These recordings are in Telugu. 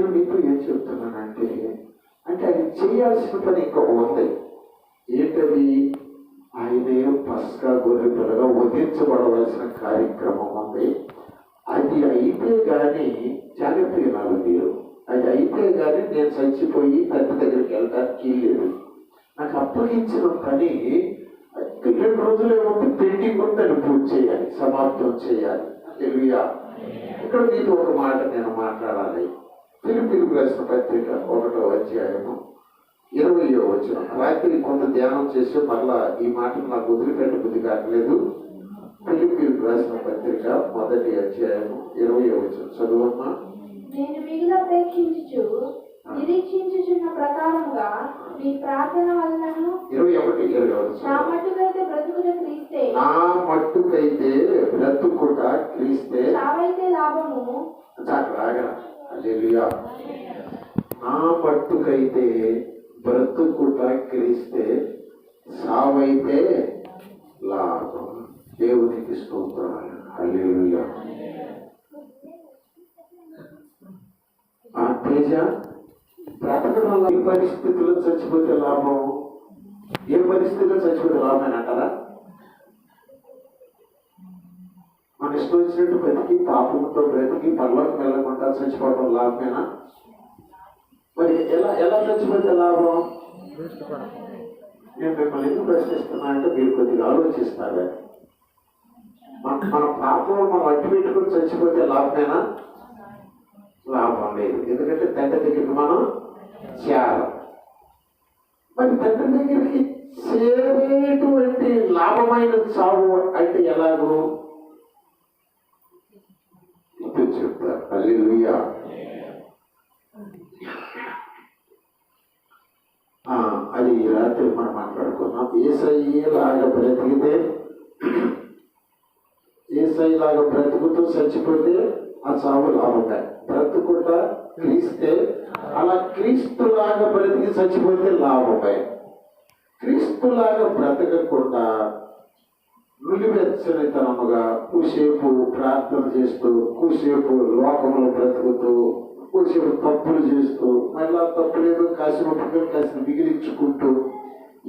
నేను నీకు ఏం చెప్తున్నానంటే, అంటే అది చేయాల్సిన పని ఇంకా ఉంది. ఏంటది? ఆయనే పస్కా గొర్రె పిల్లగా వధించబడవలసిన కార్యక్రమం ఉంది. అది అయితే కానీ జాగ్రత్త వినాలి మీరు. అది అయితే కానీ నేను చచ్చిపోయి తండ్రి దగ్గరికి వెళ్ళడానికి లేదు. నాకు అప్పగించిన పని 2 రోజులే ఉంది, పెండింగ్ ఉందని పూర్తి చేయాలి, సమాప్తం చేయాలి. హల్లెలూయా. ఇక్కడ మీతో ఒక మాట నేను మాట్లాడాలి. ఫిలిప్పీయులకు రాసిన పత్రిక 1వ అధ్యాయము 20వ వచనం. రాత్రి కొంత ధ్యానం చేసి మళ్ళా ఈ మాటను నాకు వదిలిపెట్ట బుద్ధి కావట్లేదు. ఫిలిప్పీయులకు రాసిన పత్రిక 1వ అధ్యాయము 20వ వచనం చదువమ్మా. నేను మిగిలిన అపేక్షించుచు నిరీక్షించుచున్న ప్రకారముగా మీ ప్రార్థన వలనను 21 నా మట్టుకైతే బ్రతుకుట క్రీస్తే, నా మట్టుకైతే బ్రతుకుట క్రీస్తే, సావైతే లాభము. హల్లెలూయా. నా మట్టుకైతే బ్రతుకుట క్రీస్తే, సావైతే లాభం. దేవునికి స్తోత్రాలు. హల్లెలూయా. ఆ తేజ బ్రతకడం వల్ల ఏ పరిస్థితుల్లో చచ్చిపోతే లాభం? ఏ పరిస్థితుల్లో చచ్చిపోతే లాభం అంటారా? మన ఇష్టం వచ్చినట్టు బ్రతికి పాపంతో బ్రతికి పరలోకి వెళ్ళకుండా చచ్చిపోవడం లాభమేనా? మరి ఎలా చచ్చిపోతే లాభం? నేను మిమ్మల్ని ఎందుకు ప్రశ్నిస్తున్నా అంటే మీరు కొద్దిగా ఆలోచిస్తారు. మన పాపం మనం అడ్డు పెట్టుకుని చచ్చిపోతే లాభమేనా? లాభం లేదు. ఎందుకంటే తండ్రి దగ్గరికి మనం చేరాలి. మరి తండ్రి దగ్గరికి చేరేటువంటి లాభమైన చావు అంటే ఎలాగో ఇప్పుడు చెప్తారు. హల్లెలూయా. అది రాత్రి మనం మాట్లాడుకున్నాం. యేసయ్యేలాగా బ్రతికితే, యేసయ్యలాగా బ్రతుకుతూ చచ్చిపోతే ఆ చావు లాభమే. బ్రతుకుట క్రీస్తే, అలా క్రీస్తులాగా బ్రతికి చచ్చిపోతే లాభమే. క్రీస్తులాగా బ్రతకకుండా నులివెచ్చనితనముగా కూసేపు ప్రార్థన చేస్తూ, కూసేపు లోకంలో బ్రతుకుతూ, కూసేపు తప్పులు చేస్తూ, మళ్ళా తప్పులేదు కాసిన మిగిలించుకుంటూ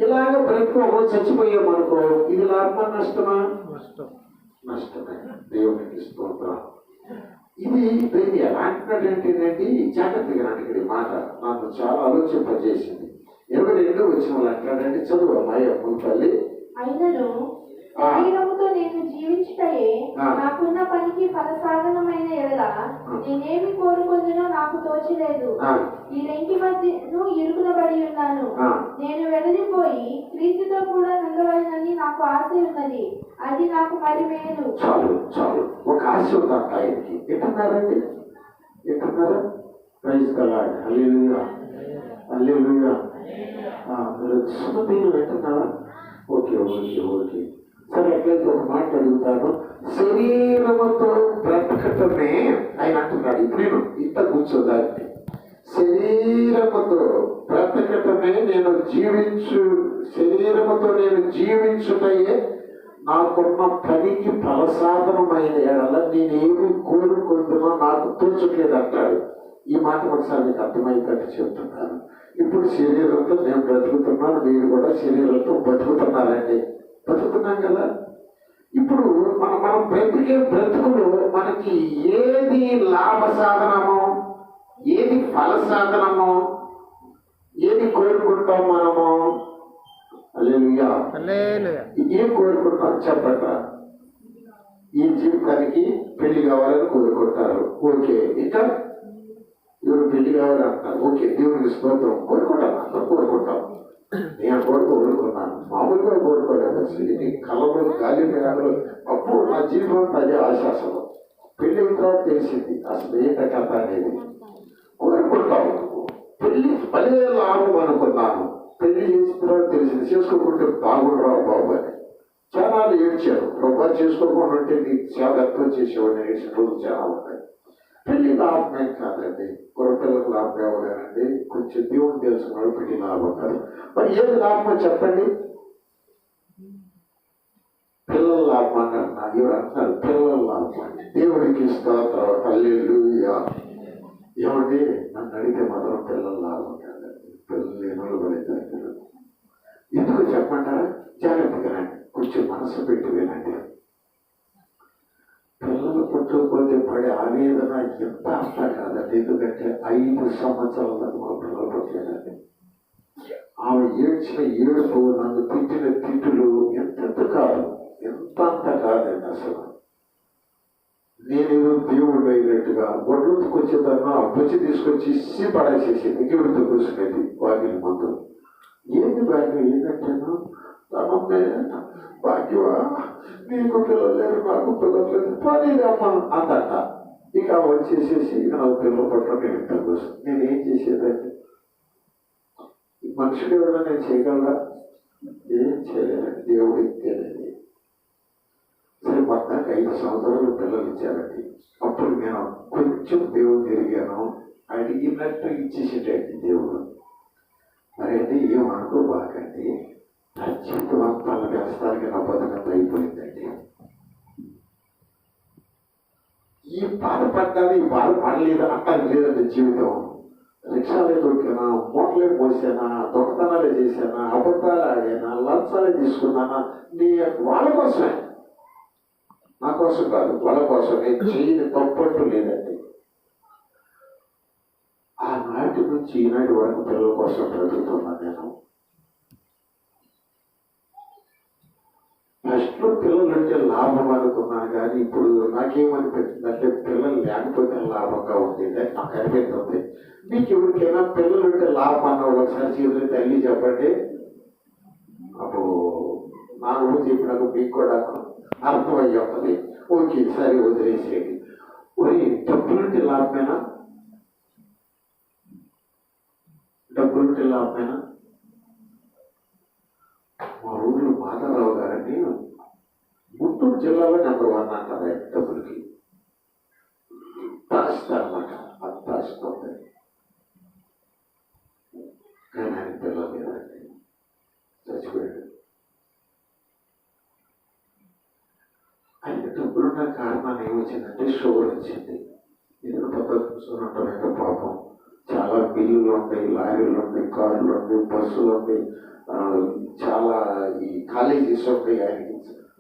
ఇలాగ బ్రతుకు చచ్చిపోయామనుకో, ఇది లాభమా నష్టమా? నష్టమే. దేవునికి స్తోత్రం. ఇది దీన్ని ఎలా అంటున్నాడంటేనండి, జాగ్రత్తగా ఇక్కడ మాట నాకు చాలా ఆలోచింపజేసింది. 22వ వచనంలో అంటాడండి. చదువు అమ్మాయి అమ్ములపల్లి. అయినను శరీరముతో నేను జీవించుటయే నాకున్న పనికి ఫలసాధనమైన ఎడల నేనేమి కోరుకొందునో నాకు తోచలేదు. ఈ రెంటి మధ్యను ఇరుకునబడి ఉన్నాను. నేను వెడలిపోయి క్రీస్తుతో కూడా నందవలనని నాకు ఆశ ఉన్నది. అది నాకు మరి మేలు. చాలు ఒక ఆశ ఉంది ఆయనకి. ఎట్టున్నారండి? ఎట్టున్నారా? ప్రైజ్ గలాడ్. హల్లెలూయా. హల్లెలూయా. మీరు సుమతీలు వింటున్నారా? ఓకే. సరే, ఎట్లయితే ఒక మాట అడుగుతాను. శరీరముతో బ్రతకటమే ఆయన అంటున్నాడు. ఇప్పుడు నేను ఇంత కూర్చోదాన్ని. శరీరముతో బ్రతకటమే శరీరముతో నేను జీవించుటయే నాకున్న పనికి ఫలసాధనమైన ఎడల నేనేమి కోరుకుంటున్నా నాకు తోచట్లేదు అంటాడు. ఈ మాట ఒకసారి మీకు అర్థమైనట్టు చెప్తున్నాను. ఇప్పుడు శరీరంతో నేను బ్రతుకుతున్నాను, మీరు కూడా శరీరంతో బతుకుతున్నారండి. బతుకుతున్నాం కదా. ఇప్పుడు మనం బ్రతికే బ్రతుకులు మనకి ఏది లాభ సాధనమో, ఏది ఫల సాధనమో, ఏది కోరుకుంటాం మనము? హల్లెలూయా. ఏం కోరుకుంటాం చెప్పండి. ఈ జీవితానికి పెళ్లి కావాలని కోరుకుంటారు. ఓకే. ఇంకా ఎవరు పెళ్లి కావాలని అంటారు. ఓకే, దేవునికి స్తోత్రం. కోరుకుంటాం, అందరూ కోరుకుంటాం. నేను కోరుకున్నాను, మామూలుగా కోరుకోలేదు. అసలు కళ్ళలో గాలి మేఘాలు అప్పుడు నా జీవితం అదే ఆశాసనం. పెళ్లి అయిన తర్వాత తెలిసింది అసలు ఏంట కథ అనేది. కోరుకుంటాం. పెళ్లి పదే లాభం అనుకున్నాను. పెళ్లి చేసిన తర్వాత తెలిసింది చేసుకోకుంటే బాగుండరావు బాబు అని. చాలా ఏడ్చారు. ప్రభా చేసుకోకుండా ఉంటే నీకు చాలా అర్థం చేసేవాడిని. ఏడ్చిన రోజులు చాలా ఉన్నాయి. పెళ్లి లాభమే కాదండి, కొరపిల్లలకు లాభం ఇవ్వలేనండి. కొంచెం దేవుని తెలుసుకున్నాడు పెళ్లి లాభం కాదు. మరి ఏది లాభమో చెప్పండి. పిల్లల లాభం అన్నారు. ఎవరు అంటున్నారు? పిల్లల లాభం అండి. దేవుడికి స్తోత్రం. హల్లెలూయా. ఏమంటే నన్ను అడిగితే మాత్రం పిల్లలు లాభం కాదండి, పిల్లలు లేని పడేదాన్ని. ఎందుకు చెప్పమంటారా? జాగ్రత్తగా రండి, కొంచెం మనసు పెట్టి వినండి. పిల్లలు పుట్టకపోతే పడే ఆవేదన ఎంత అట్లా కాదండి. ఎందుకంటే 5 సంవత్సరాల దాకా మా పిల్లలు పుట్టలేదండి. ఆమె ఏడ్చిన ఏడుపు, నన్ను తిట్టిన తిట్టులు ఎంతెంత కాదు, ఎంత అంత కాదండి. అసలు నేనేదో దేవుడు అయినట్టుగా గొడ్లకి వచ్చేదన్నా బుచ్చి తీసుకొచ్చి ఇసి పడేసేసేది, ఎవరితో కూర్చునేది వాకిలి ముందు. ఏంటి భాగ్యం ఏంటంటేను, తనమ్మే భాగ్యమా నీకు పిల్లలు లేరు, నాకు పిల్లలు లేదు, పని అమ్మ అందట. ఇక వచ్చేసేసి ఇక నాకు పిల్లలు పట్టడం నేను ఇంట్లో కూర్చుని నేనేం చేసేదండి? మనుషులు ఎవరైనా నేను చేయగలరా? ఏం చేయలేదండి, దేవుడు ఇచ్చేదండి. సరే మొత్తానికి 5 సంవత్సరాలు పిల్లలు ఇచ్చారండి. అప్పుడు నేను కొంచెం దేవుడు తిరిగాను, అడిగినట్టు ఇచ్చేసేటండి దేవుడు. మరి అంటే ఏమనుకోబాకండి, నా జీవితం అంతా వ్యవస్థానికి నా బతుకంత అయిపోయిందండి. ఈ బాధపడ్డాను, ఈ బాధపడలేదు అంటానికి లేదండి. జీవితం రిక్షాలే దొరికినా, మూటలే పోసానా, దొంగతనాలే చేశానా, అబద్ధాలు ఆడానా, లంచాలే తీసుకున్నానా, నీ వాళ్ళ కోసమే, నా కోసం కాదు, వాళ్ళ కోసం. నేను చేయని తప్పట్టు లేదండి. ఆనాటి నుంచి ఈనాటి వరకు పిల్లల కోసం బ్రతుకుతున్నాను నేను. ఫస్ట్లో పిల్లలు అంటే లాభం అనుకున్నాను, కానీ ఇప్పుడు నాకేమనిపిస్తుంది అంటే పిల్లలు లేకపోతే లాభంగా ఉండేది అని నాకు అనిపిస్తుంది. మీకు ఎవరికైనా పిల్లలు ఉంటే లాభం అన్న ఒకసారి చేతులు తల్లి చెప్పండి. అప్పుడు నా ఊరు చెప్పినప్పుడు మీకు కూడా అర్థమయ్యి ఉంటుంది. ఓకే సరే వదిలేసేది. ఒరి డబ్బులుంటే లాభమేనా? డబ్బులుంటే లాభమేనా? మా ఊళ్ళో మాధవరావు గారని గుంటూరు జిల్లాలో నెంబర్ 1 అంటారు ఆయన డబ్బులకి. అనమాట, అంత ఇస్తుంది. కానీ ఆయన పిల్లలు లేదండి, చచ్చిపోయాడు. ఆయన డబ్బులున్న కారణాన్ని ఏమొచ్చిందంటే షుగర్ వచ్చింది. ఇద్దరు పద్ధతి కూర్చొని పాపం చాలా బిల్లులు ఉంటాయి, లారీలు ఉంటాయి, కార్లు ఉంటాయి, బస్సులు ఉంటాయి, చాలా ఈ కాలేజెస్ ఉంటాయి. ఆయనకి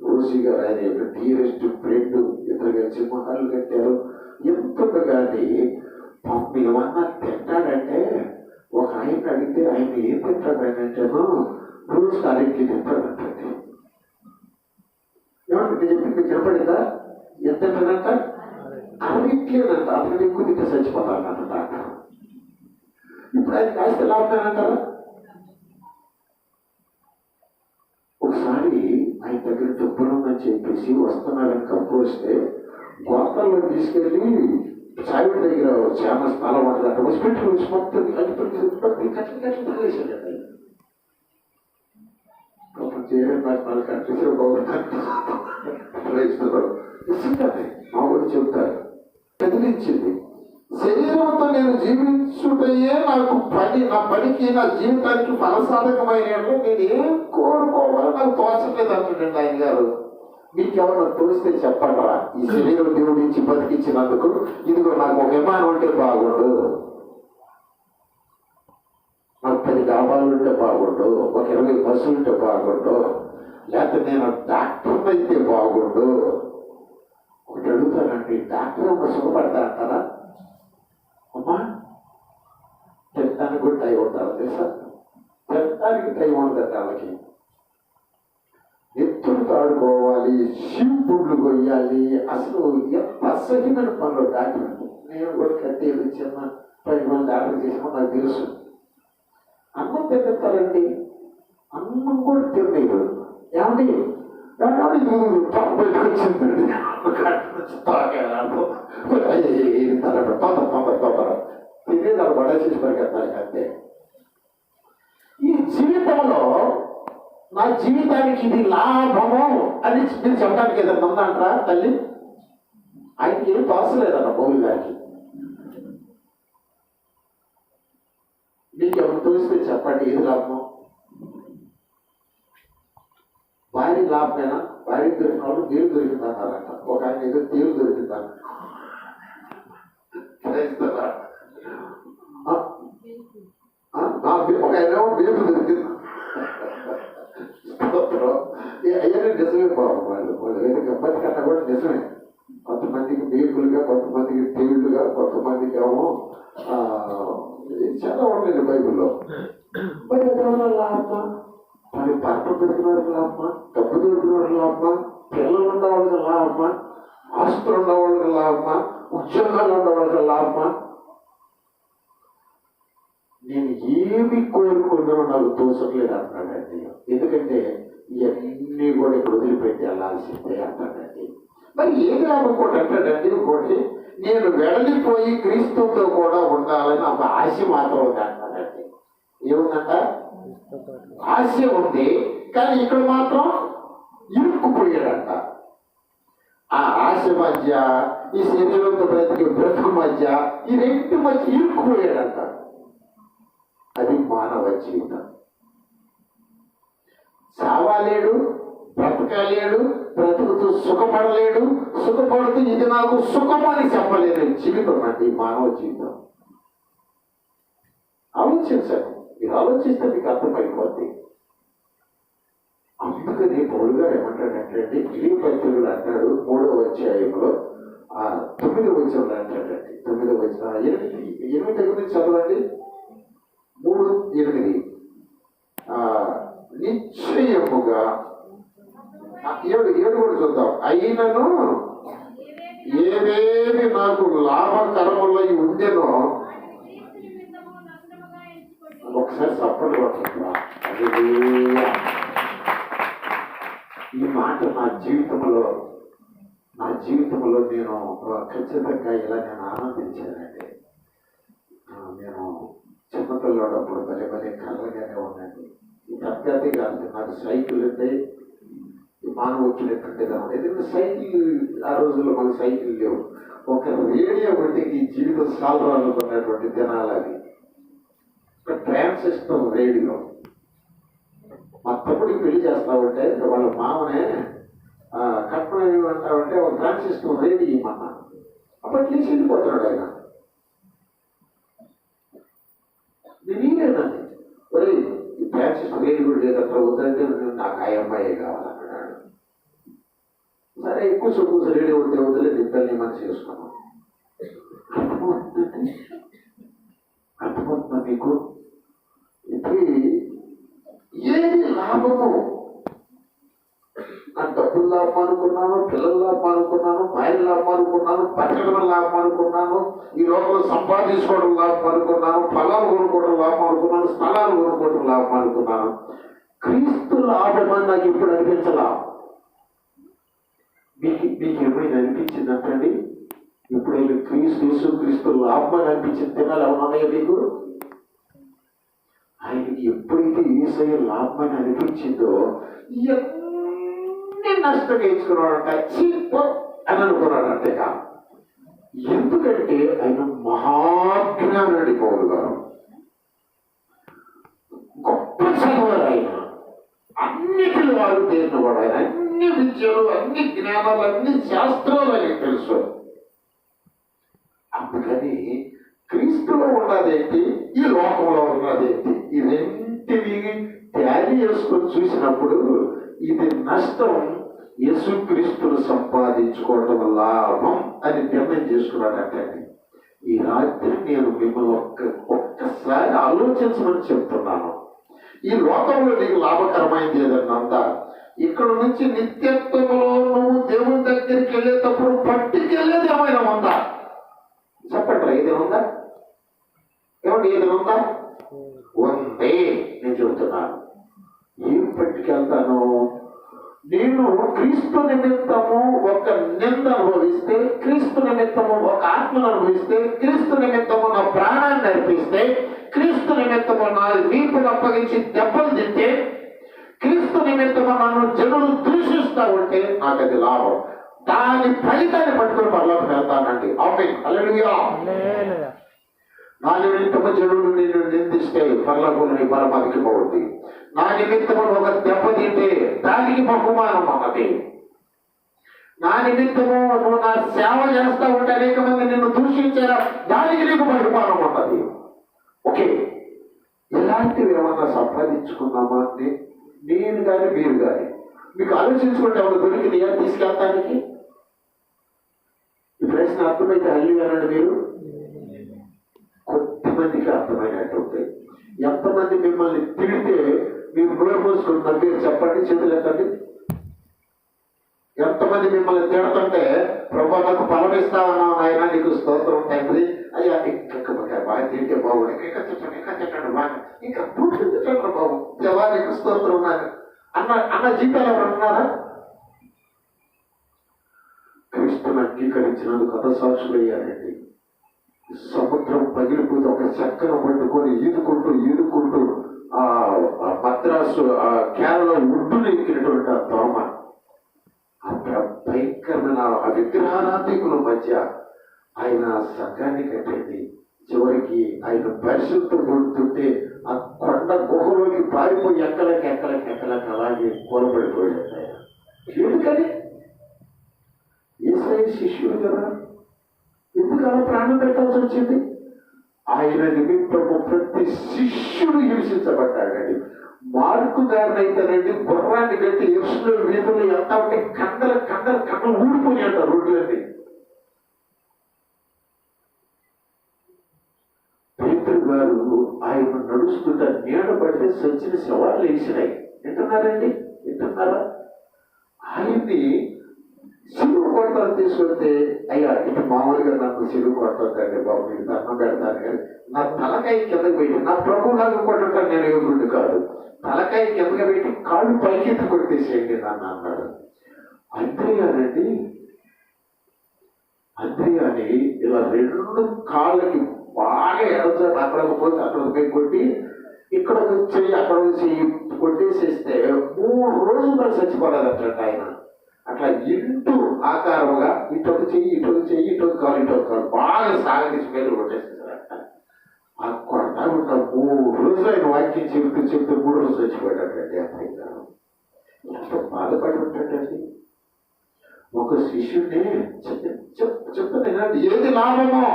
రోసి గారు ఆయన యొక్క డియరెస్ట్ ఫ్రెండ్, ఇద్దరు కలిసి మహాలు కట్టారు. ఎంత కానీ పంపి ఏమన్నా తింటాడంటే, ఒక ఆయన అడిగితే ఆయన ఏం తింటాడంటేనో రోజు అరటి తింటాడంటే. ఏమంటే చెప్పి మీకు వినపడిందా? ఎంత తింటాడంట? అరటిలేదంట. అతను ఎక్కువ తింటే చచ్చిపోతాడంట డాక్టర్. ఇప్పుడు ఆయన కాస్త లాభమేనంటారా? ఒకసారి ఆయన దగ్గర డబ్బులు ఉందని చెప్పేసి వస్తున్నారని కప్పు వస్తే గోతాల్లో తీసుకెళ్ళి సాయిబు దగ్గర చాలా స్థలం ఉంటుంది, హాస్పిటల్ వచ్చి మొత్తం కట్టలు తగిలేసాడండి. అప్పుడు చేయడం నాకు కనిపిస్తే ఇస్తుందండి. మా ఊరు చెబుతారు, బెదిరించింది. శరీరంతో నేను జీవించుటయే నాకు పని, నా పనికి నా జీవితానికి ఫలసాధకమైన నేను ఏం కోరుకోవాలో నాకు తోచట్లేదు అంటుండండి ఆయన గారు. మీకెవరో తోస్తే చెప్పండిరా, ఈ శరీరం దేవుడి నుంచి బతికించినందుకు ఇదిగో నాకు ఒక విమానం ఉంటే బాగుండు, నాకు 10 డాబాలు ఉంటే బాగుండు, ఒక 20 బస్సులు ఉంటే బాగుండు, లేకపోతే నేను డాక్టర్ అయితే బాగుండు. ఒకటి అడుగుతానండి, డాక్టర్ ఒక సుఖపడతా అంటారా? అమ్మా తినడానికి కూడా టైం ఉంటారు తెలుసా? తినడానికి టైం ఉండదండి వాళ్ళకి. ఎత్తులు తాడుకోవాలి, షింపుళ్ళు కొయ్యాలి, అసలు ఎంత అసహ్యమైన పనులు డాక్టర్. నేను కూడా కట్టేది చిన్న 10 మంది డాక్టర్ చేసినా నాకు తెలుసు. అన్నం తింటారండి, అన్నం కూడా తినలేదు. ఏమండి వచ్చిందండి తినేది అక్కడ పడేసేసి పరిగెత్తాలి అంతే. ఈ జీవితంలో నా జీవితానికి ఇది లాభము అని మీరు చెప్పడానికి ఏదైనా ఉందంటారా తల్లి? ఆయనకి ఏం తోసలేదన్న పౌలు గారికి. మీకు ఎవరు తోస్తే చెప్పండి, ఏది లాభం? భార్య లాభమేనా? భార్య దొరికిన వాళ్ళు దేవుడు దొరికిందన్నారంట. ఒక ఆయన ఏదో దేవుడు దొరికిందన్న వాళ్ళు వేరే గమ్మతి కన్నా కూడా నిజమే. కొంతమందికి మేకులుగా, కొంతమందికి దేవుళ్ళుగా, కొంతమందికి ఏమో చాలా ఉండేది బైబిల్లో. మరి ఎవరైనా లాభమా, మరి భర్త దొరికిన వాడికి లాభమా, డబ్బు దొరికిన వాడికి లాభమా, పిల్లలు ఉన్న వాళ్ళకి లాభమా, ఆస్తులు ఉన్న వాళ్ళకి లాభమా, ఉద్యోగాలు ఉన్న వాళ్ళకి లాభమా? నేను ఏమి కోరుకుందో నాకు తోచట్లేదు అంటాడండి. ఎందుకంటే ఇవన్నీ కూడా ఇక్కడ వదిలిపెట్టి వెళ్ళాల్సిందే అంటాడండి. మరి ఏది లాభం కూడా అంటాడండి. ఇంకోటి, నేను వెడలిపోయి క్రీస్తుతో కూడా ఉండాలని ఒక ఆశ మాత్రం ఉంది అంటాడండి. ఏముందంట? ఆశ ఉంది, కానీ ఇక్కడ మాత్రం ఇరుక్కుపోయాడంట. ఆ ఆశ మధ్య, ఈ శరీరంతో బ్రతుకు మధ్య, ఈ రెండు మధ్య ఇరుక్కుపోయాడంట. అది మానవ జీవితం. చావాలేడు, బ్రతకలేడు, బ్రతుకుతూ సుఖపడలేడు, సుఖపడుతూ ఇది నాకు సుఖం అని చెప్పలేని జీవితం అండి మానవ జీవితం. ఆలోచించండి, మీరు ఆలోచిస్తే మీకు అర్థమైపోద్ది. అందుకని పౌలు గారు ఏమంటాడంటే, ఫిలిప్పీయులకు అంటాడు 3వ అధ్యాయంలో 9వ వచనంలో అంటాడండి. 9వ వచనం 8 దగ్గర నుంచి చదవండి. 3:8 నిశ్చయముగా 7 కూడా చూద్దాం. అయినను ఏవేవి నాకు లాభకరములై ఉండెనో, ఒకసారి సపోర్ట్ కొడుతుందా? ఈ మాట నా జీవితంలో నేను ఖచ్చితంగా ఇలా నేను ఆనందించానండి. నేను చిన్నపిల్లడప్పుడు భలే కళ్ళగానే ఉండండి. తప్పేది కాదు, నాకు సైకిల్ అంటే మానవ వచ్చినట్టుంటే కాదు. ఎందుకంటే సైకిల్ ఆ రోజుల్లో మనకు సైకిల్ లేవు. ఒక రేడియో బట్టి ఈ జీవితం సాలరాలు కొన్నటువంటి దినాలది. ఒక ట్రాన్సిస్టర్ రేడియో. మా తమ్ముడికి పెళ్లి చేస్తా ఉంటే వాళ్ళ మామనే కట్నం ఏమంటా ఉంటే ఒక ట్రాన్సిస్టర్ రేడియో ఇమ్మన్నా. అప్పటి నుంచి వెళ్ళిపోతున్నాడు ఆయన. నేనేనండి, ఒరే ఈ ట్రాన్సిస్టర్ రేడియో కూడా లేదంటే వద్దంటే నాకు ఆ అమ్మాయి కావాలన్నాడు. సరే కూర్చో రేడియో వదిలే నిప్పల్ని మనం చేసుకున్నాం. అర్థమవుతుందా మీకు? ఇది ఏది లాభము? నా డబ్బులు లాభం అనుకున్నాను, పిల్లల లాభం అనుకున్నాను, భార్య లాభం అనుకున్నాను, బతకడం లాభం అనుకున్నాను, ఈ లోపల సంపాదించుకోవడం లాభం అనుకున్నాను, ఫలాలు కొనుక్కోవడం లాభం అనుకున్నాను, స్థలాలు కొనుక్కోవడం లాభం అనుకున్నాను. క్రీస్తు లాభం అని నాకు ఇప్పుడు అనిపించలా. మీకు ఏమైనా అనిపించిందంటండి? ఎప్పుడైనా క్రీస్తు లాభం అని అనిపించింది తినాలి ఏమన్నాయో మీకు? ఆయనకి ఎప్పుడైతే యేసయ్య లాభం అని అనిపించిందో ఇవన్నీ నష్టం వేసుకున్నాడంట, చీప్ అని అనుకున్నాడంటే. ఎందుకంటే ఆయన మహాజ్ఞానుడి పౌలు గారు, గొప్ప చదువారు ఆయన, అన్నిటిలో వారు తేరినవాడు ఆయన. అన్ని విద్యలు, అన్ని జ్ఞానాలు, అన్ని శాస్త్రాలు ఆయనకు తెలుసు. అందుకని క్రీస్తులో ఉన్నదేంటి, ఈ లోకంలో ఉన్నదేంటి, ఈ రెంటిని త్యాగి చేసుకొని చూసినప్పుడు ఇది నష్టం, యేసుక్రీస్తును సంపాదించుకోవడం లాభం అని నిర్ణయం చేసుకున్నాడంటే. ఈ రాత్రి నేను మిమ్మల్ని ఒక్కసారి ఆలోచించమని చెప్తున్నాను. ఈ లోకంలో నీకు లాభకరమైంది ఏదన్నా ఉందా? ఇక్కడ నుంచి నిత్యత్వంలో నువ్వు దేవుని దగ్గరికి వెళ్ళేటప్పుడు పట్టుకెళ్ళేది ఏమైనా ఉందా? చెప్పండి, ఏదైనా ఉందా? ఏమండి, ఏదైనా ఉందా? ఉంది. నేను చెబుతున్నాను, ఏం పట్టుకెళ్తాను? నేను క్రీస్తు నిమిత్తము ఒక నింద అనుభవిస్తే, క్రీస్తు నిమిత్తము ఒక ఆత్మను అనుభవిస్తే, క్రీస్తు నిమిత్తము నా ప్రాణాన్ని అర్పిస్తే, క్రీస్తు నిమిత్తము నా వీపును అప్పగించి దెబ్బలు తింటే, క్రీస్తు నిమిత్తము నన్ను జనులు దూషిస్తా ఉంటే నాకు అది లాభం. దాని ఫలితాన్ని పట్టుకుని పరలోకి వెళ్తానండి. ఆమేన్, హల్లెలూయా. నా నిమిత్తము జనులు నిన్ను నిందిస్తే పరలోకంలోని పరమాధికి పోతుంది. నా నిమిత్తము ఒక దెబ్బ తింటే దానికి బహుమానం అన్నది. నా నిమిత్తము నువ్వు నా సేవ చేస్తా ఉంటే అనేక మంది నిన్ను దూషించారా, దానికి నీకు బహుమానం ఉన్నది. ఓకే, ఇలాంటివి ఏమన్నా సంపాదించుకున్నామా అంటే నేను కానీ మీరు కానీ మీకు ఆలోచించుకుంటే ఎవరు దొరికినాయా తీసుకెళ్తానికి? ఈ ప్రశ్న అర్థమైతే అల్లి అనండి మీరు. కొద్దిమందికి అర్థమైనట్టు ఉంటాయి. ఎంతమంది మిమ్మల్ని తిడితే మీరు నోరు పోసుకుంటున్నారు? మీరు చెప్పండి, చేతులు ఎత్తండి. ఎంతమంది మిమ్మల్ని తిడుతుంటే ప్రభా నాకు ఫలం ఇస్తావన్నావు నాయన, నీకు స్తోత్రం తండ్రి, అయ్యా ఇంకా బాగా తింటే బాబు, ఇంకా తిట్టండి బాగా, ఇంకా పూర్తి తిట్టండి బాబు, దేవా నీకు స్తోత్రం ఉన్నాను అన్న జీవితాలు ఎవరు ఉన్నారా? క్రీస్తుని అంగీకరించినందుకు హతసాక్షులు అయ్యారండి. సముద్రం పగిలిపోతే ఒక చక్కను పట్టుకొని ఈదుకుంటూ ఆ మద్రాసు కేరళ ఒడ్డున ఎక్కినటువంటి ఆ దోమ, ఆ భయంకరమైన ఆ విగ్రహారాధికుల మధ్య ఆయన సంఘాన్ని కట్టండి. చివరికి ఆయన పరిశుద్ధ పడుతుంటే ఆ కొండ గుహలోకి పారిపోయి ఎక్కలకి అలాగే కూలబడిపోయాడు ఆయన. ఎందుకని? యేసయ్య శిష్యుడు కదా, ఎందుకు అలా ప్రాణం పెట్టాల్సి వచ్చింది? ఆయన నిమిత్తము ప్రతి శిష్యుడు హింసించబడ్డాడండి. మార్కు గారిని అయితేనండి గుర్రాన్ని కట్టి యెరూషలేము వీధులు ఎంత ఉంటే కండలు ఊడిపోయి అంటారు రోడ్లన్నీ. పేతురు గారు ఆయన నడుస్తుంటే నీడ పడితే సచ్చిన శవాలు వేసినాయి. వింటున్నారా? ఆయన్ని సిలువ కొడతాను తీసుకొస్తే, అయ్యా ఇటు మామూలుగా నన్ను సిలువ కొడతానండి బాబు, మీకు దండం పెడతాను కానీ నా తలకాయ కిందకి పెట్టి, నా ప్రభులాగా కొట్టడం నేను ఎగురుండి కాదు, తలకాయ కిందకి పెట్టి కాళ్ళు పైకెత్తి కొట్టేసేయండి నన్ను అన్నాడు. అంద్రియాని ఇలా రెండు కాళ్ళకి బాగా ఎడచాడు, అక్కడికి పోతే అక్కడికి పోయి కొట్టి, ఇక్కడ చెయ్యి అక్కడ చెయ్యి కొట్టేసేస్తే 3 రోజులు చచ్చిపోలేదట ఆయన. అట్లా ఇంటూ ఆకారముగా ఇటొక చెయ్యి ఇటొక కాలు బాగా సాగదీసి మీద కొట్టేసేసారట. ఆ కొడతా ఉంటా 3 రోజులు ఆయన వాక్యం చెప్తూ 3 రోజులు చచ్చిపోయాడండి. అప్పుడు ఎంత బాధపడి ఉంటాడండి. ఒక శిష్యుడిని చెప్తాను, ఏది లాభమో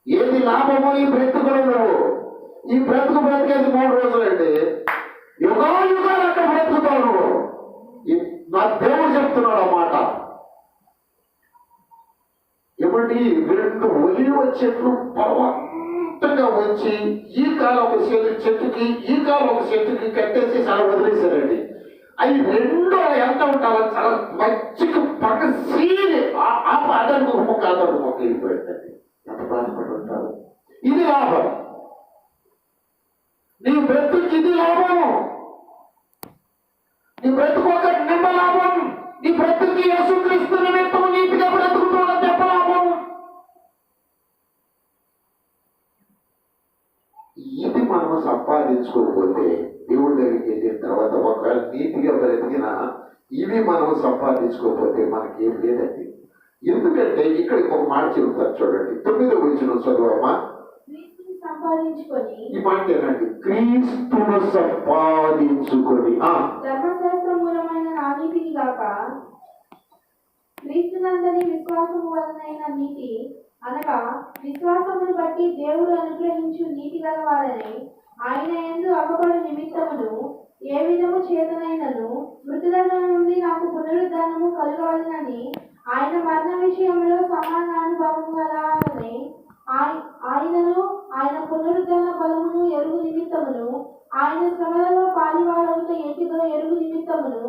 ఈ బ్రతుకులో నువ్వు, ఈ బ్రతికేది 3 రోజులండి, యుగాలు అట్లా బ్రతుకుతావు నువ్వు. నా దేవుడు చెప్తున్నాడు ఆ మాట. ఏమండి, 2 ఒలీవ చెట్లు బలవంతంగా వచ్చి ఈ కాలం ఒక చెట్టుకి ఈ కాలం ఒక చెట్టుకి కట్టేసి చాలా వదిలేశారండి. అవి 2 ఎంత ఉంటారో చాలా మంచిగా పగసి అదను మొక్క వెళ్ళిపోయిందండి. ఎంత బాధపడి ఉంటారు. ఇది లాభం, నీ బ్రతుకి ఇది లాభం. నీ బ్రతుకు ఒక నిమ్మ లాభం, నీ బ్రతుకి యేసుక్రీస్తు నిమిత్తం నీతిగా బ్రతుకుతున్న దెబ్బ లాభం. ఇది మనం సంపాదించుకోకపోతే దేవుడి దగ్గరికి వెళ్ళిన తర్వాత ఒకవేళ నీతిగా బ్రతికినా ఇవి మనం సంపాదించుకోకపోతే మనకి ఏం లేదండి. ఎందుకంటే ఇక్కడ ఒక మాట చెబుతారు చూడండి, 9వ వచనం చదువమ్మా. ఈ మాట ఏనండి, క్రీస్తును సంపాదించుకొని ధర్మశాస్త్రమూలమైన నా నీతిని గాక క్రీస్తునందరి విశ్వాసము వలనైన నీతి, అనగా విశ్వాసమును బట్టి దేవుడు అనుగ్రహించు నీతి గలవారని ఆయన యందు అగపడు నిమిత్తమును ఏ విధము చేతనైనను మృతుల నుండి నాకు పునరుద్ధానము కలగాలని ఆయన మరణ విషయంలో సమాన అనుభవం గలవారని ఆయనను ఆయన పునరుద్ధాన బలమును ఎరుగు నిమిత్తమును ఆయన శ్రమలలో పాలివాడవుట ఎట్టిదో ఎరుగు నిమిత్తమును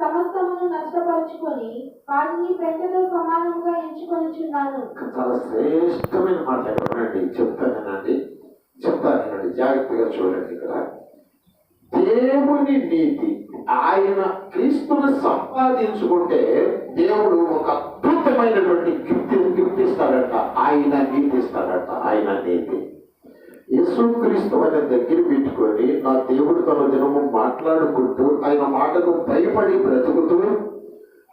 సమస్తమును నష్టపరుచుకొని వాటిని పెంటతో సమానంగా ఎంచుకొనిచున్నాను. చాలా శ్రేష్టమైన మాట్లాడండి. చెప్తానండి, జాగ్రత్తగా చూడండి. ఇక్కడ దేవుని నీతి, ఆయన క్రీస్తును సంపాదించుకుంటే దేవుడు ఒక అద్భుతమైనటువంటి గిఫ్ట్ ఇస్తాడట. ఆయన నీతి ఇస్తాడట. ఆయన నీతి యేసుక్రీస్తు అనే దగ్గర పెట్టుకొని నా దేవుడు తన దినము మాట్లాడుకుంటూ ఆయన మాటకు భయపడి బ్రతుకుతూ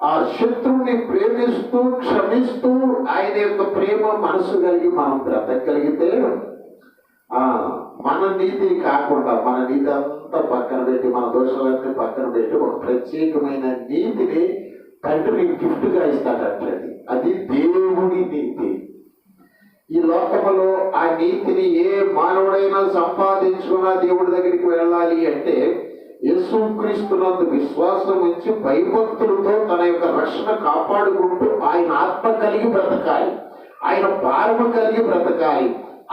ఆ శత్రువుని ప్రేమిస్తూ క్షమిస్తూ ఆయన యొక్క ప్రేమ మనసు కలిగి మనం బ్రతకగలిగితే మన నీతి కాకుండా మన నీతి అంతా పక్కన పెట్టి, మన దోషాలన్నీ పక్కన పెట్టి ఒక ప్రత్యేకమైన నీతిని తండ్రి గిఫ్ట్ గా ఇస్తాడంటండి. అది దేవుడి నీతి. ఈ లోకములో ఆ నీతిని ఏ మానవుడైనా సంపాదించుకున్నా దేవుడి దగ్గరికి వెళ్ళాలి అంటే యేసుక్రీస్తునందు విశ్వాసం ఉంచి భయభక్తులతో తన యొక్క రక్షణ కాపాడుకుంటూ ఆయన ఆత్మ కలిగి బ్రతకాలి, ఆయన భారము కలిగి బ్రతకాలి,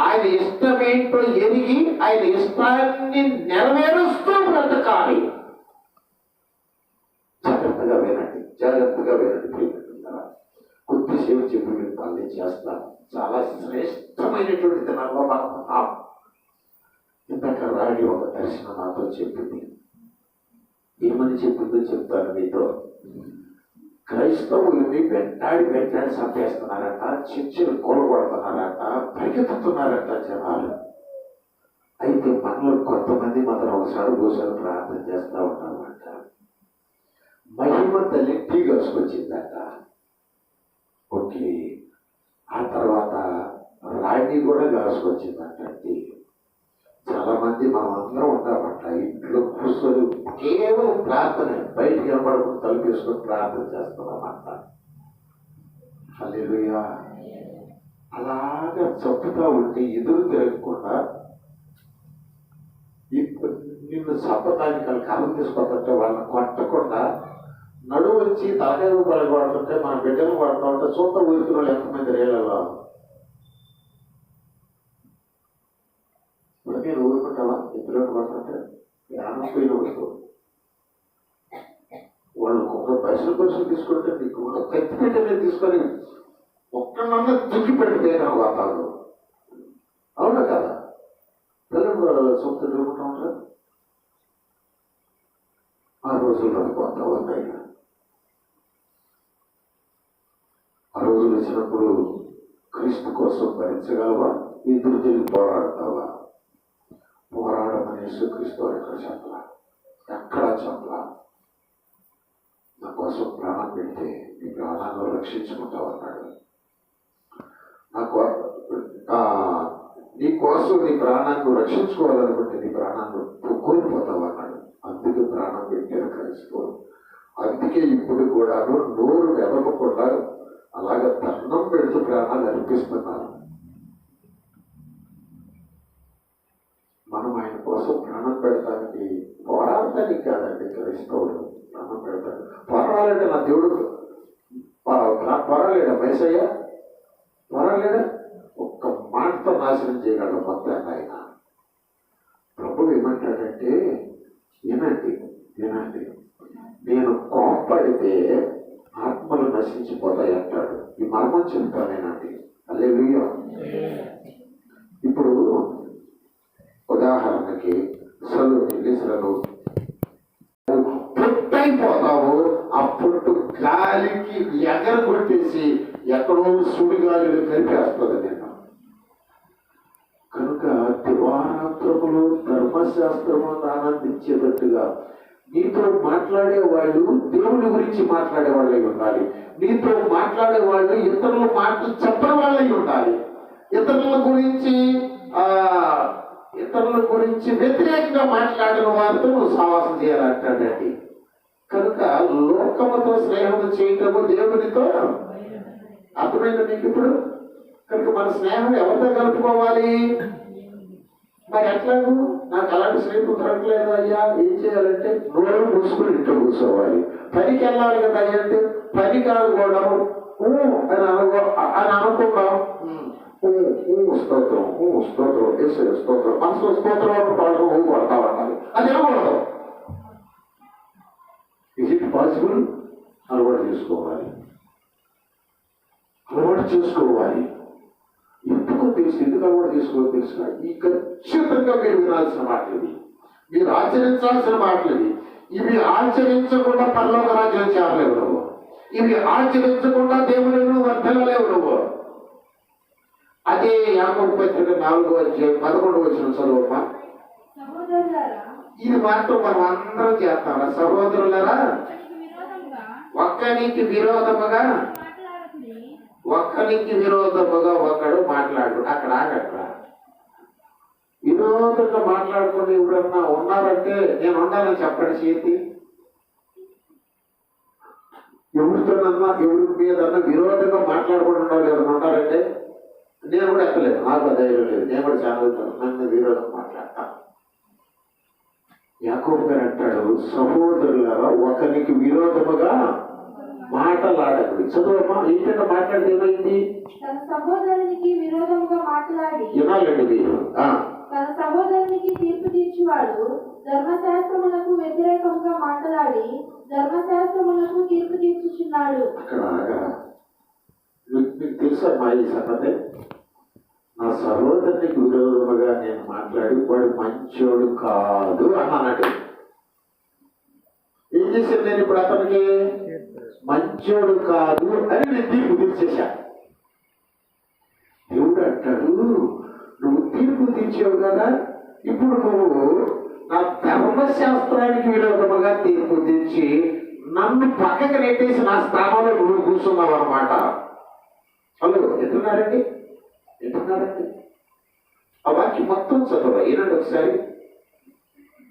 ఆయన ఇష్టమేంటో ఎరిగి ఆయన ఇష్టాన్ని నెరవేరుస్తూ బ్రతకాలి. జాగ్రత్తగా వినండి, జాగ్రత్తగా వినండి ప్రియమిత్రులారా. కొద్దిసేపు చెప్పి మీరు పనులు చేస్తాను. చాలా శ్రేష్టమైనటువంటి దినాల్లో మనం ఉన్నాం. ఇంతక రాణి ఒక దర్శనం నాతో చెప్పింది. ఏమని చెప్పిందో చెప్తాను మీతో. క్రైస్తవుల్ని వెంటాడి చంపేస్తున్నారట, చర్చలు కూలగొడుతున్నారట, పరిగెత్తుతున్నారట జనాలు. అయితే మనలో కొంతమంది మాత్రం ఒకసారి కూర్చొని ప్రార్థన చేస్తూ ఉన్నామంట. మహిమ తల్లి టీ కాసుకొచ్చిందట. ఓకే, ఆ తర్వాత రాణి కూడా కాసుకొచ్చిందంట టీ. చాలా మంది మనం అందరం ఉంటామంట ఇంట్లో కూర్చొని కేవలం ప్రార్థన, బయటికి కనపడకుండా తలుపేసుకొని ప్రార్థన చేస్తున్నామంట. హల్లెలూయా. అలాగా చంపుతా ఉంటే ఎదురు తిరగకుండా నిన్ను చంపడానికి వాళ్ళు కలం తీసుకొస్తుంటే వాళ్ళని కొట్టకుండా నడువు వచ్చి తలకాయ వాళ్ళకి వాడుతుంటే మన బిడ్డలు వాడుతూ ఉంటే చూత ఊరుకున్న వాళ్ళు ఎంతమంది రేళ్ళలో. ఇప్పుడు నేను ఊరుకుంటావా? ఇద్దరు పడుతుంటే జ్ఞానం పోయిన ఊరుకో. వాళ్ళు ఒక్కొక్క పైసలు తీసుకుంటే నీకు కత్తి పెట్టే తీసుకొని ఒక్కనన్నా దుక్కి పెట్టిపోయినా వాతావరణం. అవునా కదా? పిల్లలు సొంత దూరుకుంటా ఉంటారు. ఆ రోజుల్లో కొంత ఉన్నాయి. ఆ రోజులు వచ్చినప్పుడు క్రీస్తు కోసం భరించగలవా? ఎదురు తిరిగి పోరాడతావా? పోరాడమని యేసుక్రీస్తు ఎక్కడ చెప్పలా, ఎక్కడా చెప్పలా. నా కోసం ప్రాణం పెడితే నీ ప్రాణాలను రక్షించుకుంటావు అన్నాడు. నీ కోసం నీ ప్రాణాన్ని రక్షించుకోవాలనుకుంటే నీ ప్రాణాన్ని కోల్పోతావు అన్నాడు. అందుకే ప్రాణం పెట్టారు క్రైస్తవులు. అందుకే ఇప్పుడు కూడా నోరు వెదపకుండా అలాగ దండం పెడుతూ ప్రాణాలు అర్పిస్తున్నారు. మనం ఆయన కోసం ప్రాణం పెడతానికి, పోరాడటానికి కాదండి క్రైస్తవులు ప్రాణం పెడతాడు. పోరాడాలంటే నా దేవుడు పోరాడలేడా? మైసయ్య పోరాడలేడా? ఒక్క మాటతో నాశనం చేయగలడు మొత్తాన్ని ఆయన. ప్రభు ఏమంటాడంటే, వినండి, నేను కోప్పడితే ఆత్మలు నశించిపోతాయి అంటాడు. ఈ మర్మం చెప్తానేనండి. హల్లెలూయా. ఇప్పుడు ఉదాహరణకి ఇంగ్లీష్లను పుట్టయిపోతావు, ఆ పుట్టు గాలికి ఎగరగొట్టేసి ఎక్కడో సుడిగాలిలో కలిపేస్తుంది నేను. కనుక దివారాత్రములు ధర్మశాస్త్రము ఆనందించేటట్టుగా నీతో మాట్లాడే వాళ్ళు దేవుడి గురించి మాట్లాడే వాళ్ళై ఉండాలి. నీతో మాట్లాడే వాళ్ళు ఇతరుల మాటలు చెప్పని వాళ్ళై ఉండాలి. ఇతరుల గురించి వ్యతిరేకంగా మాట్లాడిన వారితో నువ్వు సావాసం చేయాలంటాడండి. కనుక లోకముతో స్నేహం చేయటము దేవునితో. అర్థమైంది మీకు ఇప్పుడు? కనుక మన స్నేహం ఎవరితో కలుపుకోవాలి? మరి ఎట్లాగూ నాకు అలాంటి స్నేహితులు దొరకలేదు అయ్యా, ఏం చేయాలంటే నోరు మూసుకుని ఇంట్లో కూర్చోవాలి. పనికి వెళ్ళాలి కదా అయ్యా అంటే పని కాదు కూడా అని అనుకున్నాం. స్తోత్రం వేసే స్తోత్రం, మనసులో స్తోత్రం పాటలు కొడతామన్నారు. అది అనకూడదు. Is it possible? అలవాటు చేసుకోవాలి. ఎందుకు అలవాటు చేసుకోవాలి తెలుసుగా? ఈ ఖచ్చితంగా మీరు వినాల్సిన మాటలు ఇవి, మీరు ఆచరించాల్సిన మాటలు ఇవి. ఇవి ఆచరించకుండా పరలోక రాజ్యం చేరలేవు నువ్వు. ఇవి ఆచరించకుండా దేవుని వర్ధనలేవు నువ్వు. అదే యాకోబు పత్రిక 4:11 చదువమ్మా. ఇది మాత్రం మనం అందరం చేస్తాం. సహోదరులరా, ఒక్కనికి విరోధముగా ఒకడు మాట్లాడు. అక్కడ ఆగట్రా. విరోధంగా మాట్లాడుకుని ఎవరన్నా ఉన్నారంటే నేను ఉండాలని చెప్పండి. చేతి ఎవరితోనన్నా ఎవరి మీదన్నా విరోధంగా మాట్లాడుకుంటున్న వాళ్ళు ఎవరైనా ఉన్నారంటే నేను కూడా ఎక్కలేదు, నాకు ధైర్యం లేదు. నేను కూడా చాలా నన్ను విరోధం మాట్లాడతాను. యాకోబు గారు అంటాడు, సహోదరులారా ఒకరికి విరోధముగా మాటలాడదు. చదువమ్మా, ఏంటంటే మాట్లాడితే ఏమైంది? తన సహోదరునికి విరోధముగా మాట్లాడి వినాలండి మీరు. తన సహోదరునికి తీర్పు తీర్చువాడు ధర్మశాస్త్రములకు వ్యతిరేకంగా మాట్లాడి ధర్మశాస్త్రములకు తీర్పు తీర్చుచున్నాడు. అక్కడ మీకు తెలుసమ్మా ఈ సంగతి? నా సహోదరునికి విరోధముగా నేను మాట్లాడి వాడు మంచోడు కాదు అన్నాడు. ఏం చేశాను నేను ఇప్పుడు? అతనికి మంచోడు కాదు అని నేను తీర్పు తీర్చేశా. దేవుడు అంటాడు, నువ్వు తీర్పు తీర్చావు కదా, ఇప్పుడు నువ్వు నా ధర్మశాస్త్రానికి విరోధముగా తీర్పు తీర్చి నన్ను పక్కకి నెట్టేసి నా స్థానంలో నువ్వు కూర్చున్నావు అన్నమాట. హలో, ఎట్టున్నారండి? ఆ వాక్యం మొత్తం చదవ ఏనండి ఒకసారి.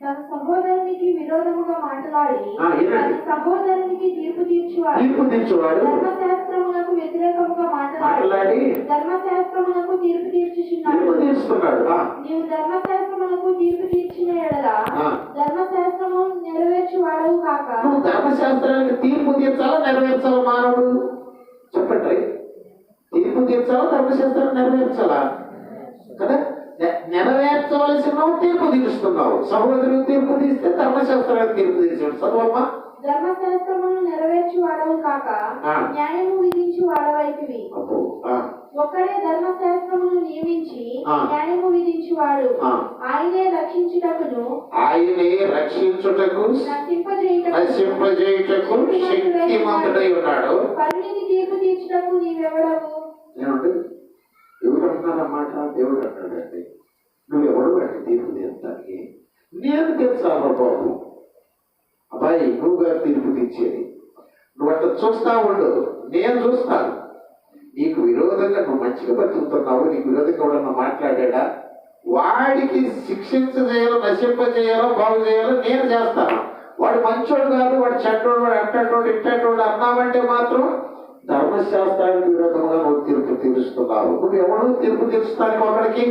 తన సహోదరునికి విరోధముగా మాట్లాడి తన సహోదరునికి తీర్పు తీర్చువాడు ధర్మశాస్త్రములకు వ్యతిరేకముగా మాట్లాడి ధర్మశాస్త్రములకు తీర్పు తీర్చుచున్నాడు. నీవు ధర్మశాస్త్రములకు తీర్పు తీర్చిన ఎడల ధర్మశాస్త్రము నెరవేర్చువాడవు కాక. నువ్వు ధర్మశాస్త్రానికి తీర్పు తీర్చాలా నెరవేర్చాలా? మానవుడు చెప్పండి, తీర్పు తీర్చాలా ధర్మశాస్త్రాన్ని నెరవేర్చాలా? కదా, నెరవేర్చవలసిన తీర్పు తీరుస్తున్నావు. సహోదరుడు తీర్పు తీస్తే ధర్మశాస్త్రానికి తీర్పు తీర్చాడు. చదువమ్మా. ధర్మశాస్త్రమును నెరవేర్చి వాడవు కాక న్యాయము విధించి వాడవైతివి. ఒక్కడే ధర్మశాస్త్రమును నియమించి న్యాయము విధించువాడు. ఆయనే రక్షించుటకు నశింపజేయుటకు శక్తిమంతుడై ఉన్నాడు. పరిణితి తీర్పు తీర్చుటకు నీవెవడవు? దేవుడు అంటున్నారన్నమాట. దేవుడు అంటాడండి, నువ్వెవడు అంటే తీర్పు తీర్చడానికి? నేను తీర్చాలి బాబు. అబ్బాయి, నువ్వుగా తీర్పు తీర్చేది. నువ్వు అట్లా చూస్తా ఉండు, నేను చూస్తాను. నీకు విరోధంగా నువ్వు మంచిగా బతుకుతున్నావు, నీకు విరోధంగా ఎవడన్నా మాట్లాడా, వాడికి శిక్షించేయాలో నశింపజేయాలో బాగు చేయాలో నేను చేస్తాను. వాడు మంచోడు కాదు, వాడు చెడ్డోడు, వాడు అంటోడు ఇంటోడు అన్నావంటే మాత్రం ధర్మశాస్త్రానికి విరోధంగా నువ్వు తీర్పు తీరుస్తున్నావు. నువ్వు ఎవరు తీర్పు తీరుస్తానికి ఒకడికి?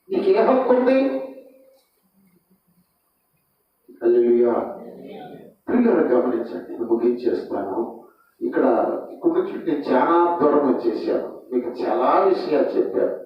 నీకే హక్కు ఉంది? హల్లెలూయా. పిల్లలు గమనించండి, ముగించేస్తాను. ఇక్కడ నుంచి నేను చాలా దూరం వచ్చేసాను, మీకు చాలా విషయాలు చెప్పాను.